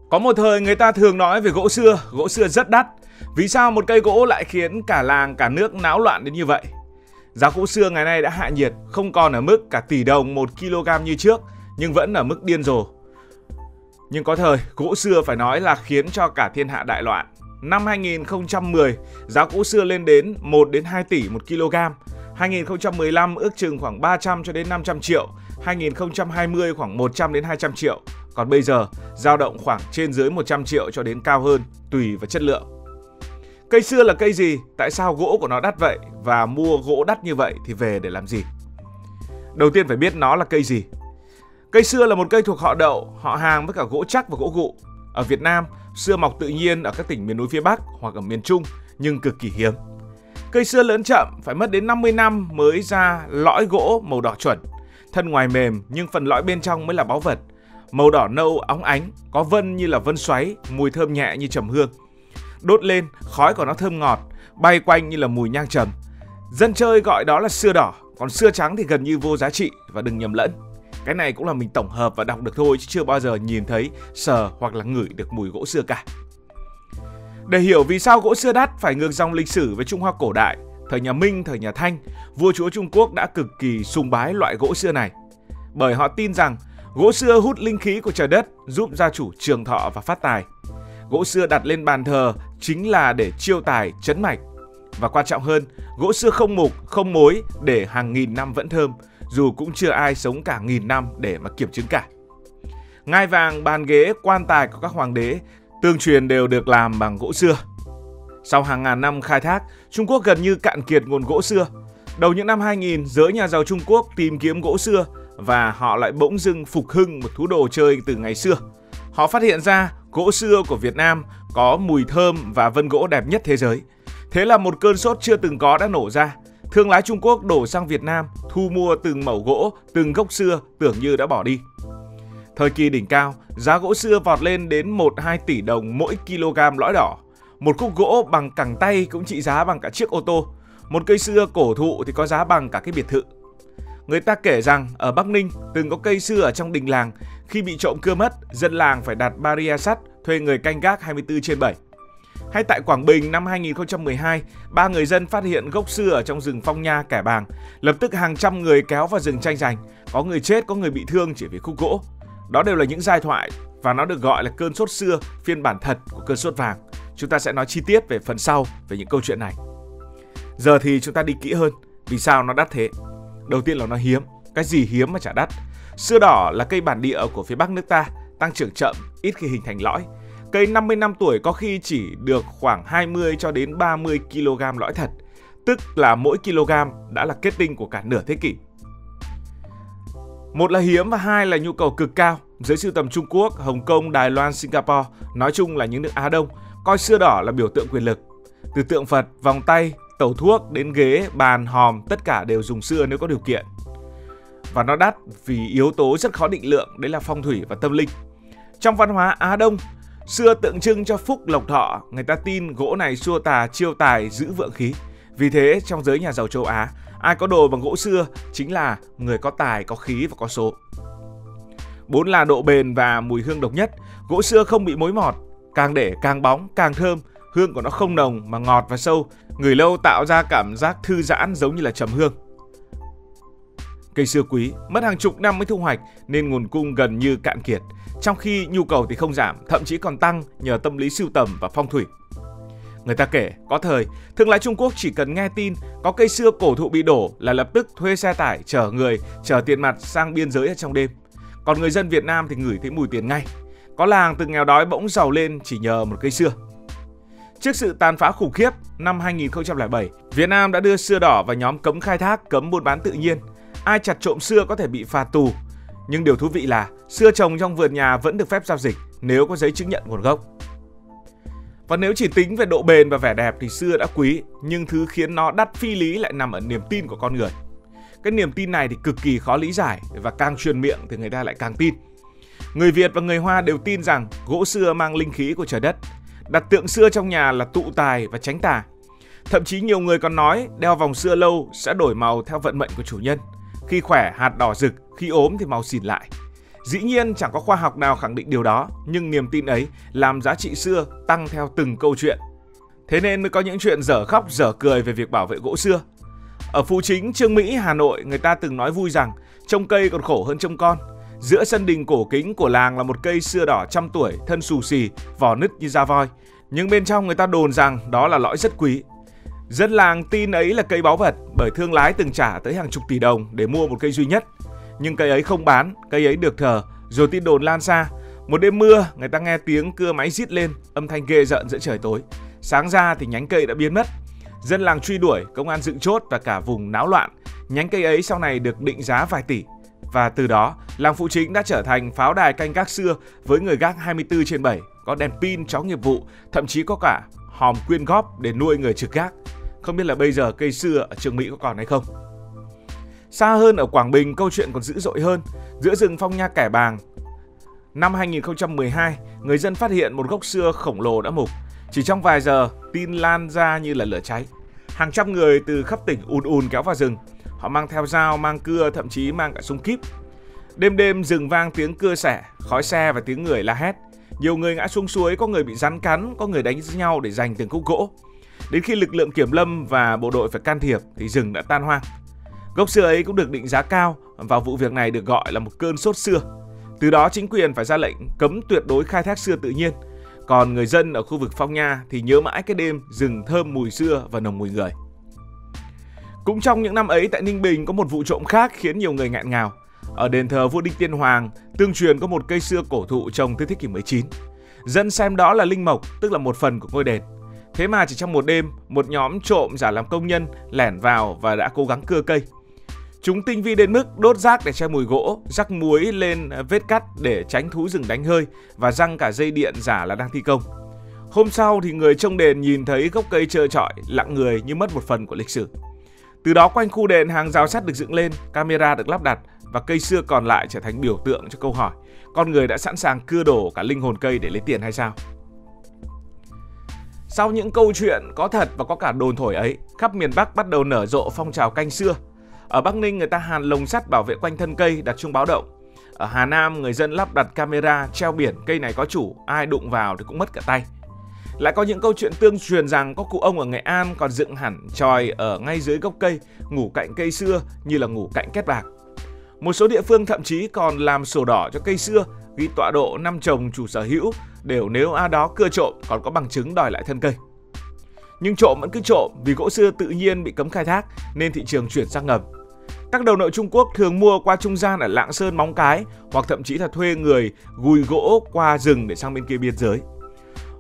Có một thời người ta thường nói về gỗ xưa rất đắt. Vì sao một cây gỗ lại khiến cả làng cả nước náo loạn đến như vậy? Giá gỗ xưa ngày nay đã hạ nhiệt, không còn ở mức cả tỷ đồng 1 kg như trước, nhưng vẫn ở mức điên rồ. Nhưng có thời, gỗ xưa phải nói là khiến cho cả thiên hạ đại loạn. Năm 2010, giá gỗ xưa lên đến 1 đến 2 tỷ 1 kg. 2015 ước chừng khoảng 300 cho đến 500 triệu. 2020 khoảng 100 đến 200 triệu. Còn bây giờ, dao động khoảng trên dưới 100 triệu cho đến cao hơn, tùy vào chất lượng. Cây xưa là cây gì? Tại sao gỗ của nó đắt vậy? Và mua gỗ đắt như vậy thì về để làm gì? Đầu tiên phải biết nó là cây gì. Cây xưa là một cây thuộc họ Đậu, họ hàng với cả gỗ chắc và gỗ gụ. Ở Việt Nam, xưa mọc tự nhiên ở các tỉnh miền núi phía Bắc hoặc ở miền Trung, nhưng cực kỳ hiếm. Cây xưa lớn chậm, phải mất đến 50 năm mới ra lõi gỗ màu đỏ chuẩn. Thân ngoài mềm nhưng phần lõi bên trong mới là báu vật. Màu đỏ nâu óng ánh, có vân như là vân xoáy, mùi thơm nhẹ như trầm hương. Đốt lên, khói của nó thơm ngọt, bay quanh như là mùi nhang trầm. Dân chơi gọi đó là xưa đỏ, còn xưa trắng thì gần như vô giá trị và đừng nhầm lẫn. Cái này cũng là mình tổng hợp và đọc được thôi chứ chưa bao giờ nhìn thấy, sờ hoặc là ngửi được mùi gỗ xưa cả. Để hiểu vì sao gỗ xưa đắt phải ngược dòng lịch sử với Trung Hoa cổ đại. Thời nhà Minh, thời nhà Thanh, vua chúa Trung Quốc đã cực kỳ sùng bái loại gỗ xưa này. Bởi họ tin rằng gỗ xưa hút linh khí của trời đất, giúp gia chủ trường thọ và phát tài. Gỗ xưa đặt lên bàn thờ chính là để chiêu tài, trấn mạch. Và quan trọng hơn, gỗ xưa không mục, không mối để hàng nghìn năm vẫn thơm, dù cũng chưa ai sống cả nghìn năm để mà kiểm chứng cả. Ngai vàng, bàn ghế, quan tài của các hoàng đế tương truyền đều được làm bằng gỗ xưa. Sau hàng ngàn năm khai thác, Trung Quốc gần như cạn kiệt nguồn gỗ xưa. Đầu những năm 2000, giới nhà giàu Trung Quốc tìm kiếm gỗ xưa và họ lại bỗng dưng phục hưng một thú đồ chơi từ ngày xưa. Họ phát hiện ra gỗ xưa của Việt Nam có mùi thơm và vân gỗ đẹp nhất thế giới. Thế là một cơn sốt chưa từng có đã nổ ra. Thương lái Trung Quốc đổ sang Việt Nam, thu mua từng mẩu gỗ, từng gốc xưa tưởng như đã bỏ đi. Thời kỳ đỉnh cao, giá gỗ xưa vọt lên đến 1-2 tỷ đồng mỗi kg lõi đỏ. Một khúc gỗ bằng cẳng tay cũng trị giá bằng cả chiếc ô tô. Một cây xưa cổ thụ thì có giá bằng cả cái biệt thự. Người ta kể rằng ở Bắc Ninh từng có cây xưa ở trong đình làng. Khi bị trộm cưa mất, dân làng phải đặt barrier sắt, thuê người canh gác 24/7. Hay tại Quảng Bình năm 2012, 3 người dân phát hiện gốc xưa ở trong rừng Phong Nha, Kẻ Bàng. Lập tức hàng trăm người kéo vào rừng tranh giành. Có người chết, có người bị thương chỉ vì khúc gỗ. Đó đều là những giai thoại và nó được gọi là cơn sốt xưa, phiên bản thật của cơn sốt vàng. Chúng ta sẽ nói chi tiết về phần sau về những câu chuyện này. Giờ thì chúng ta đi kỹ hơn. Vì sao nó đắt thế? Đầu tiên là nó hiếm. Cái gì hiếm mà chả đắt? Xưa đỏ là cây bản địa của phía Bắc nước ta, tăng trưởng chậm, ít khi hình thành lõi. Cây 50 năm tuổi có khi chỉ được khoảng 20 cho đến 30 kg lõi thật, tức là mỗi kg đã là kết tinh của cả nửa thế kỷ. Một là hiếm và hai là nhu cầu cực cao. Giới sưu tầm Trung Quốc, Hồng Kông, Đài Loan, Singapore, nói chung là những nước Á Đông, coi xưa đỏ là biểu tượng quyền lực. Từ tượng Phật, vòng tay, tẩu thuốc đến ghế, bàn, hòm, tất cả đều dùng xưa nếu có điều kiện. Và nó đắt vì yếu tố rất khó định lượng, đấy là phong thủy và tâm linh. Trong văn hóa Á Đông, xưa tượng trưng cho phúc lộc thọ, người ta tin gỗ này xua tà, chiêu tài, giữ vượng khí. Vì thế, trong giới nhà giàu châu Á, ai có đồ bằng gỗ xưa chính là người có tài, có khí và có số. 4 là độ bền và mùi hương độc nhất. Gỗ xưa không bị mối mọt, càng để càng bóng, càng thơm. Hương của nó không nồng mà ngọt và sâu, ngửi lâu tạo ra cảm giác thư giãn giống như là trầm hương. Cây xưa quý, mất hàng chục năm mới thu hoạch nên nguồn cung gần như cạn kiệt, trong khi nhu cầu thì không giảm, thậm chí còn tăng nhờ tâm lý sưu tầm và phong thủy. Người ta kể, có thời, thương lái Trung Quốc chỉ cần nghe tin có cây xưa cổ thụ bị đổ là lập tức thuê xe tải chở người, chở tiền mặt sang biên giới ở trong đêm. Còn người dân Việt Nam thì ngửi thấy mùi tiền ngay. Có làng từ nghèo đói bỗng giàu lên chỉ nhờ một cây xưa. Trước sự tàn phá khủng khiếp, năm 2007, Việt Nam đã đưa xưa đỏ vào nhóm cấm khai thác, cấm buôn bán tự nhiên. Ai chặt trộm xưa có thể bị phạt tù. Nhưng điều thú vị là xưa trồng trong vườn nhà vẫn được phép giao dịch nếu có giấy chứng nhận nguồn gốc. Và nếu chỉ tính về độ bền và vẻ đẹp thì xưa đã quý, nhưng thứ khiến nó đắt phi lý lại nằm ở niềm tin của con người. Cái niềm tin này thì cực kỳ khó lý giải và càng truyền miệng thì người ta lại càng tin. Người Việt và người Hoa đều tin rằng gỗ xưa mang linh khí của trời đất. Đặt tượng xưa trong nhà là tụ tài và tránh tà. Thậm chí nhiều người còn nói đeo vòng xưa lâu sẽ đổi màu theo vận mệnh của chủ nhân. Khi khỏe hạt đỏ rực, khi ốm thì màu xỉn lại. Dĩ nhiên chẳng có khoa học nào khẳng định điều đó, nhưng niềm tin ấy làm giá trị xưa tăng theo từng câu chuyện. Thế nên mới có những chuyện dở khóc dở cười về việc bảo vệ gỗ xưa. Ở Phú Chính, Chương Mỹ, Hà Nội, người ta từng nói vui rằng trông cây còn khổ hơn trông con. Giữa sân đình cổ kính của làng là một cây xưa đỏ trăm tuổi, thân xù xì, vỏ nứt như da voi. Nhưng bên trong người ta đồn rằng đó là lõi rất quý. Dân làng tin ấy là cây báu vật, bởi thương lái từng trả tới hàng chục tỷ đồng để mua một cây duy nhất. Nhưng cây ấy không bán, cây ấy được thờ, rồi tin đồn lan xa. Một đêm mưa, người ta nghe tiếng cưa máy rít lên, âm thanh ghê rợn giữa trời tối. Sáng ra thì nhánh cây đã biến mất. Dân làng truy đuổi, công an dựng chốt và cả vùng náo loạn. Nhánh cây ấy sau này được định giá vài tỷ. Và từ đó, làng Phú Chính đã trở thành pháo đài canh gác xưa với người gác 24/7, có đèn pin, chó nghiệp vụ, thậm chí có cả hòm quyên góp để nuôi người trực gác. Không biết là bây giờ cây xưa ở Chương Mỹ có còn hay không? Xa hơn ở Quảng Bình, câu chuyện còn dữ dội hơn. Giữa rừng Phong Nha Kẻ Bàng, năm 2012, người dân phát hiện một gốc xưa khổng lồ đã mục. Chỉ trong vài giờ, tin lan ra như là lửa cháy. Hàng trăm người từ khắp tỉnh ùn kéo vào rừng. Họ mang theo dao, mang cưa, thậm chí mang cả súng kíp. Đêm đêm rừng vang tiếng cưa xẻ, khói xe và tiếng người la hét. Nhiều người ngã xuống suối, có người bị rắn cắn, có người đánh nhau để giành từng khúc gỗ. Đến khi lực lượng kiểm lâm và bộ đội phải can thiệp thì rừng đã tan hoang. Gốc xưa ấy cũng được định giá cao và vụ việc này được gọi là một cơn sốt xưa. Từ đó chính quyền phải ra lệnh cấm tuyệt đối khai thác xưa tự nhiên. Còn người dân ở khu vực Phong Nha thì nhớ mãi cái đêm rừng thơm mùi xưa và nồng mùi người. Cũng trong những năm ấy tại Ninh Bình có một vụ trộm khác khiến nhiều người nghẹn ngào. Ở đền thờ vua Đinh Tiên Hoàng, tương truyền có một cây xưa cổ thụ trồng từ thế kỷ 19. Dân xem đó là linh mộc, tức là một phần của ngôi đền. Thế mà chỉ trong một đêm, một nhóm trộm giả làm công nhân lẻn vào và đã cố gắng cưa cây. Chúng tinh vi đến mức đốt rác để che mùi gỗ, rắc muối lên vết cắt để tránh thú rừng đánh hơi và giăng cả dây điện giả là đang thi công. Hôm sau thì người trông đền nhìn thấy gốc cây trơ trọi, lặng người như mất một phần của lịch sử. Từ đó quanh khu đền hàng rào sắt được dựng lên, camera được lắp đặt và cây xưa còn lại trở thành biểu tượng cho câu hỏi: con người đã sẵn sàng cưa đổ cả linh hồn cây để lấy tiền hay sao? Sau những câu chuyện có thật và có cả đồn thổi ấy, khắp miền Bắc bắt đầu nở rộ phong trào canh xưa. Ở Bắc Ninh người ta hàn lồng sắt bảo vệ quanh thân cây, đặt chuông báo động. Ở Hà Nam người dân lắp đặt camera, treo biển cây này có chủ, ai đụng vào thì cũng mất cả tay. Lại có những câu chuyện tương truyền rằng có cụ ông ở Nghệ An còn dựng hẳn chòi ở ngay dưới gốc cây, ngủ cạnh cây xưa như là ngủ cạnh két bạc. Một số địa phương thậm chí còn làm sổ đỏ cho cây xưa, ghi tọa độ năm chồng chủ sở hữu, để nếu ai đó cưa trộm còn có bằng chứng đòi lại thân cây. Nhưng trộm vẫn cứ trộm, vì gỗ xưa tự nhiên bị cấm khai thác nên thị trường chuyển sang ngầm. Các đầu nậu Trung Quốc thường mua qua trung gian ở Lạng Sơn, Móng Cái, hoặc thậm chí là thuê người gùi gỗ qua rừng để sang bên kia biên giới.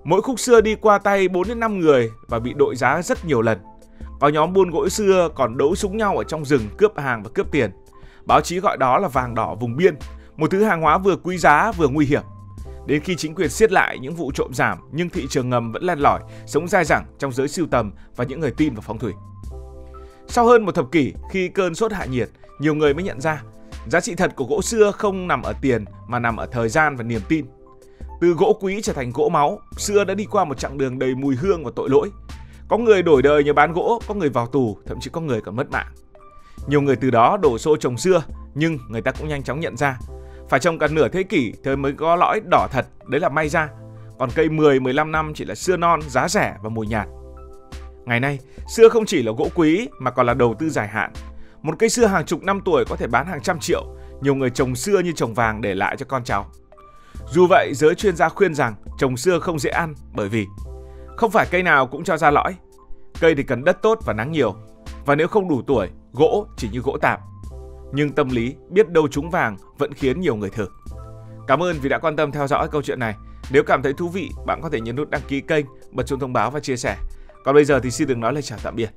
Mỗi khúc xưa đi qua tay 4 đến 5 người và bị đội giá rất nhiều lần. Có nhóm buôn gỗ xưa còn đấu súng nhau ở trong rừng, cướp hàng và cướp tiền. Báo chí gọi đó là vàng đỏ vùng biên, một thứ hàng hóa vừa quý giá vừa nguy hiểm. Đến khi chính quyền siết lại, những vụ trộm giảm nhưng thị trường ngầm vẫn len lỏi, sống dai dẳng trong giới sưu tầm và những người tin vào phong thủy. Sau hơn một thập kỷ, khi cơn sốt hạ nhiệt, nhiều người mới nhận ra giá trị thật của gỗ xưa không nằm ở tiền mà nằm ở thời gian và niềm tin. Từ gỗ quý trở thành gỗ máu, xưa đã đi qua một chặng đường đầy mùi hương và tội lỗi. Có người đổi đời nhờ bán gỗ, có người vào tù, thậm chí có người còn mất mạng. Nhiều người từ đó đổ xô trồng xưa, nhưng người ta cũng nhanh chóng nhận ra phải trồng cả nửa thế kỷ thì mới có lõi đỏ thật, đấy là may ra. Còn cây 10-15 năm chỉ là xưa non, giá rẻ và mùi nhạt. Ngày nay, xưa không chỉ là gỗ quý mà còn là đầu tư dài hạn. Một cây xưa hàng chục năm tuổi có thể bán hàng trăm triệu. Nhiều người trồng xưa như trồng vàng để lại cho con cháu. Dù vậy, giới chuyên gia khuyên rằng trồng xưa không dễ ăn, bởi vì không phải cây nào cũng cho ra lõi. Cây thì cần đất tốt và nắng nhiều. Và nếu không đủ tuổi, gỗ chỉ như gỗ tạp. Nhưng tâm lý biết đâu trúng vàng vẫn khiến nhiều người thử. Cảm ơn vì đã quan tâm theo dõi câu chuyện này. Nếu cảm thấy thú vị, bạn có thể nhấn nút đăng ký kênh, bật chuông thông báo và chia sẻ. Còn bây giờ thì xin đừng nói lời chào tạm biệt.